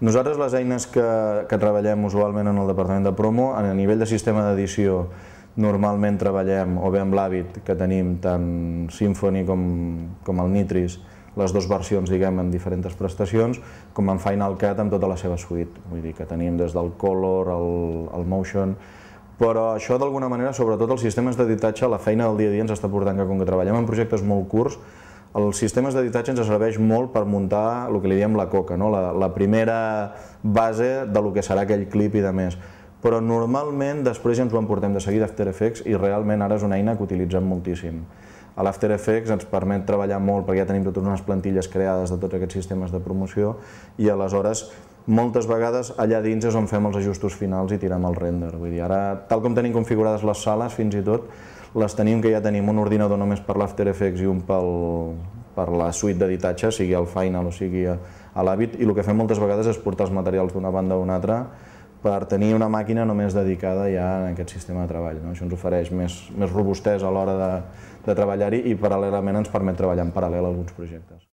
Nosaltres les eines que treballem usualment en el departament de promo, a nivell de sistema d'edició, normalment treballem o bé amb l'Avid, que tenim tant Symfony com el Nitris, les dues versions, diguem, en diferents prestacions, com en Final Cut amb tota la seva suite. Vull dir que tenim des del Color, el Motion, però això d'alguna manera, sobretot els sistemes d'editatge, la feina del dia a dia ens està portant que com que treballem en projectes molt curts, els sistemes d'editatge ens serveix molt per muntar el que li diem la coca, la primera base del que serà aquell clip i de més. Però normalment després ja ens ho emportem de seguida a After Effects i realment ara és una eina que utilitzem moltíssim. A l'After Effects ens permet treballar molt perquè ja tenim totes unes plantilles creades de tots aquests sistemes de promoció i aleshores moltes vegades allà dins és on fem els ajustos finals i tirem el render. Vull dir, ara, tal com tenim configurades les sales, fins i tot les tenim que ja tenim un ordinador només per l'After Effects i un per la suite d'editatge, sigui el Final o sigui a l'Avid, i el que fem moltes vegades és portar els materials d'una banda a una altra per tenir una màquina només dedicada ja a aquest sistema de treball. Això ens ofereix més robustesa a l'hora de treballar-hi i paral·lelament ens permet treballar en paral·lel alguns projectes.